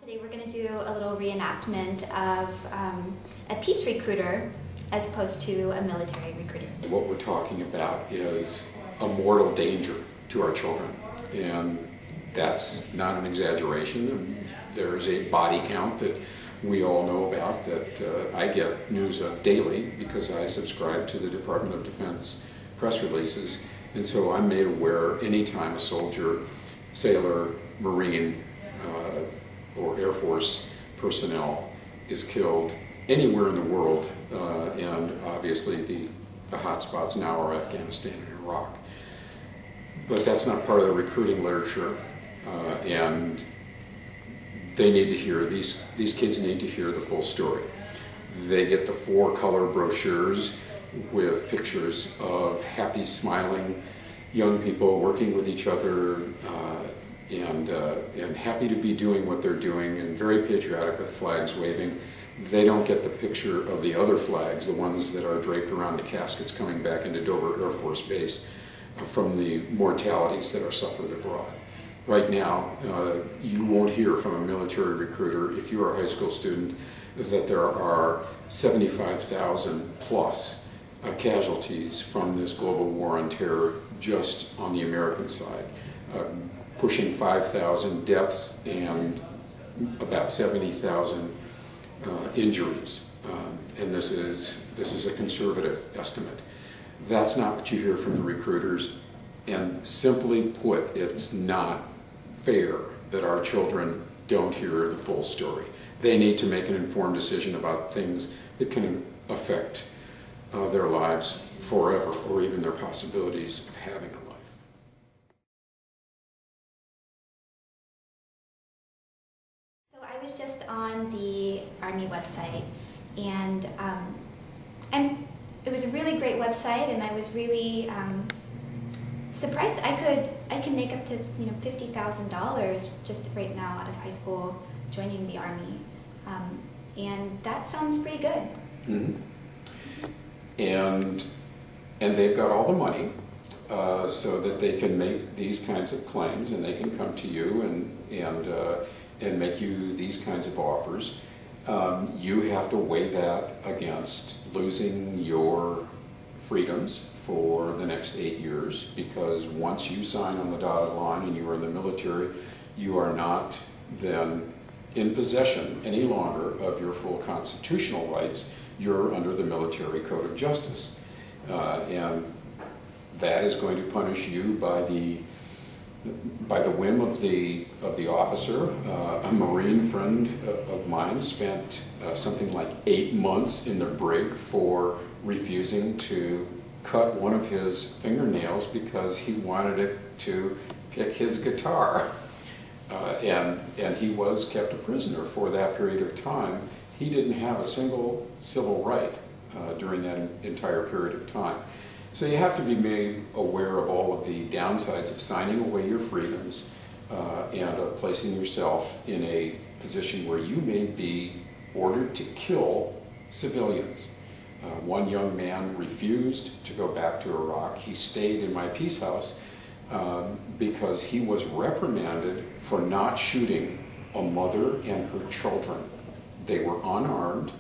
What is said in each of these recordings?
Today we're going to do a little reenactment of a peace recruiter as opposed to a military recruiter. What we're talking about is a mortal danger to our children, and that's not an exaggeration. There's a body count that we all know about that I get news of daily because I subscribe to the Department of Defense press releases, and so I'm made aware anytime a soldier, sailor, Marine, or Air Force personnel is killed anywhere in the world, and obviously the hot spots now are Afghanistan and Iraq. But that's not part of the recruiting literature, and they need to hear, these kids need to hear the full story. They get the 4-color brochures with pictures of happy, smiling young people working with each other, and happy to be doing what they're doing, and very patriotic with flags waving. They don't get the picture of the other flags, the ones that are draped around the caskets coming back into Dover Air Force Base from the mortalities that are suffered abroad. Right now, you won't hear from a military recruiter, if you're a high school student, that there are 75,000 plus casualties from this global war on terror just on the American side. Pushing 5,000 deaths and about 70,000 injuries, and this is a conservative estimate. That's not what you hear from the recruiters, and simply put, it's not fair that our children don't hear the full story. They need to make an informed decision about things that can affect their lives forever, or even their possibilities of having a life. I was just on the Army website, and it was a really great website, and I was really surprised I can make up to $50,000 just right now out of high school joining the Army, and that sounds pretty good. Mm-hmm. And they've got all the money so that they can make these kinds of claims, and they can come to you and make you these kinds of offers. You have to weigh that against losing your freedoms for the next 8 years, because once you sign on the dotted line and you are in the military, you are not then in possession any longer of your full constitutional rights. You're under the military code of justice, and that is going to punish you by the whim of the officer. A Marine friend of mine spent something like 8 months in the brig for refusing to cut one of his fingernails because he wanted it to pick his guitar. And he was kept a prisoner for that period of time. He didn't have a single civil right during that entire period of time. So you have to be made aware of all of the downsides of signing away your freedoms and of placing yourself in a position where you may be ordered to kill civilians. One young man refused to go back to Iraq. He stayed in my peace house because he was reprimanded for not shooting a mother and her children. They were unarmed.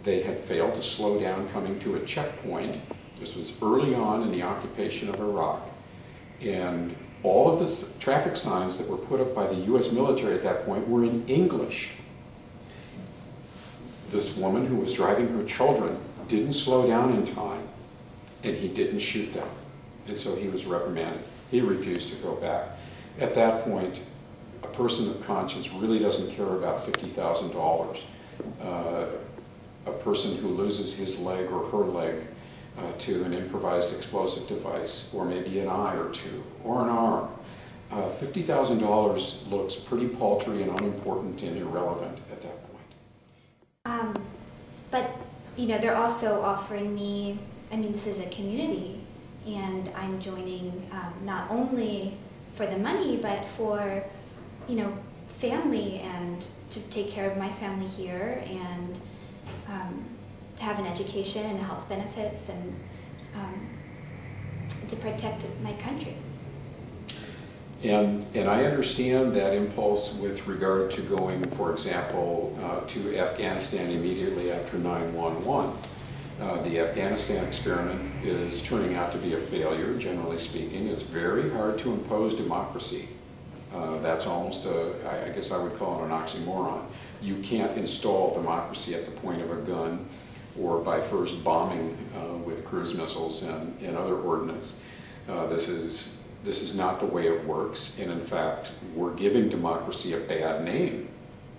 They had failed to slow down coming to a checkpoint. This was early on in the occupation of Iraq, and all of the traffic signs that were put up by the U.S. military at that point were in English. This woman who was driving her children didn't slow down in time, and he didn't shoot them, and so he was reprimanded. He refused to go back. At that point, a person of conscience really doesn't care about $50,000. A person who loses his leg or her leg to an improvised explosive device, or maybe an eye or two, or an arm. $50,000 looks pretty paltry and unimportant and irrelevant at that point. But they're also offering me, this is a community, and I'm joining not only for the money, but for, family, and to take care of my family here, and to have an education and health benefits, and to protect my country. And I understand that impulse with regard to going, for example, to Afghanistan immediately after 9/11. The Afghanistan experiment is turning out to be a failure, generally speaking. It's very hard to impose democracy. That's almost I guess I would call it an oxymoron. You can't install democracy at the point of a gun or by first bombing with cruise missiles and other ordnance. This is not the way it works, and in fact, we're giving democracy a bad name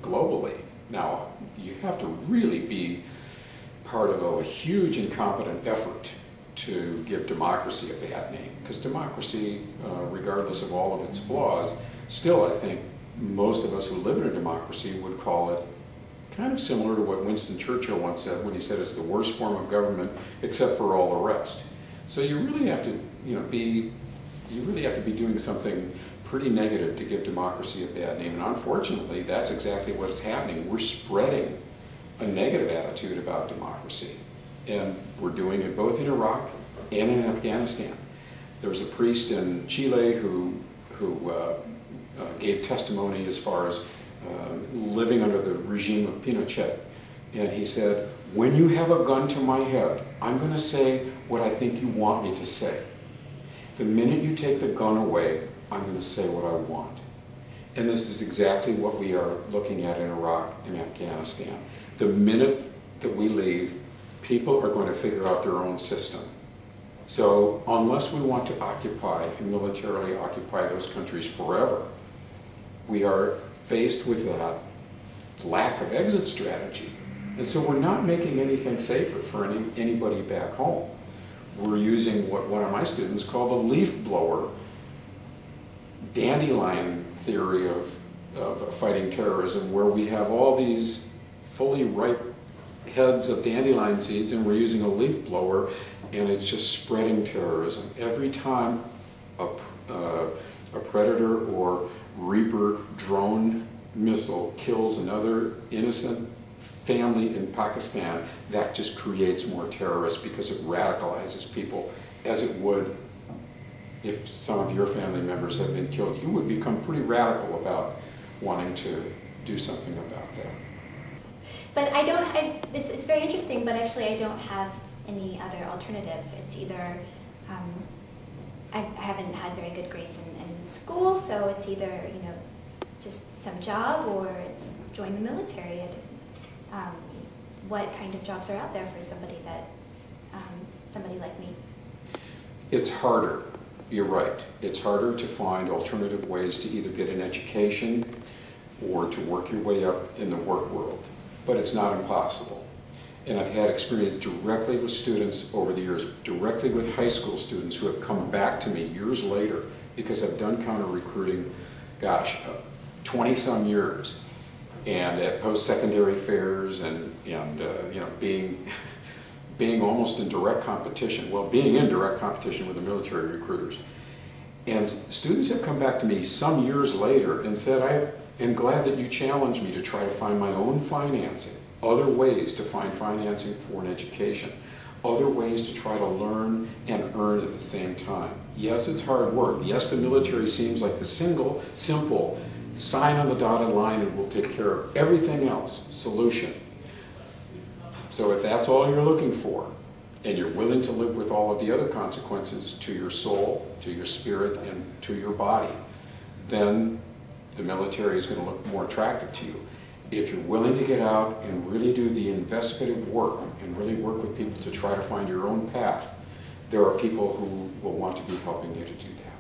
globally. Now, you have to really be part of a huge incompetent effort to give democracy a bad name, because democracy, regardless of all of its flaws, still, I think, most of us who live in a democracy would call it kind of similar to what Winston Churchill once said when he said it's the worst form of government except for all the rest. So you really have to, you really have to be doing something pretty negative to give democracy a bad name. And unfortunately, that's exactly what's happening. We're spreading a negative attitude about democracy. And we're doing it both in Iraq and in Afghanistan. There was a priest in Chile who gave testimony as far as living under the regime of Pinochet. And he said, when you have a gun to my head, I'm going to say what I think you want me to say. The minute you take the gun away, I'm going to say what I want. And this is exactly what we are looking at in Iraq and Afghanistan. The minute that we leave, people are going to figure out their own system. So unless we want to occupy and militarily occupy those countries forever, we are faced with that lack of exit strategy. And so we're not making anything safer for anybody back home. We're using what one of my students called the leaf blower dandelion theory of fighting terrorism, where we have all these fully ripe heads of dandelion seeds and we're using a leaf blower, and it's just spreading terrorism. Every time a Predator or Reaper drone missile kills another innocent family in Pakistan, that just creates more terrorists because it radicalizes people, as it would if some of your family members had been killed. You would become pretty radical about wanting to do something about that. But it's very interesting, but actually I don't have any other alternatives. It's either, I haven't had very good grades in school, so it's either, just some job, or it's join the military. What kind of jobs are out there for somebody like me? It's harder. You're right. It's harder to find alternative ways to either get an education or to work your way up in the work world. But it's not impossible. And I've had experience directly with students over the years, directly with high school students who have come back to me years later because I've done counter recruiting, 20-some years, and at post-secondary fairs and being almost in direct competition, being in direct competition with the military recruiters. And students have come back to me some years later and said, I am glad that you challenged me to try to find my own financing, other ways to find financing for an education, other ways to try to learn and earn at the same time. Yes, it's hard work. Yes, the military seems like the simple, sign on the dotted line and we'll take care of everything else solution. So if that's all you're looking for, and you're willing to live with all of the other consequences to your soul, to your spirit, and to your body, then the military is going to look more attractive to you. If you're willing to get out and really do the investigative work and really work with people to try to find your own path, there are people who will want to be helping you to do that.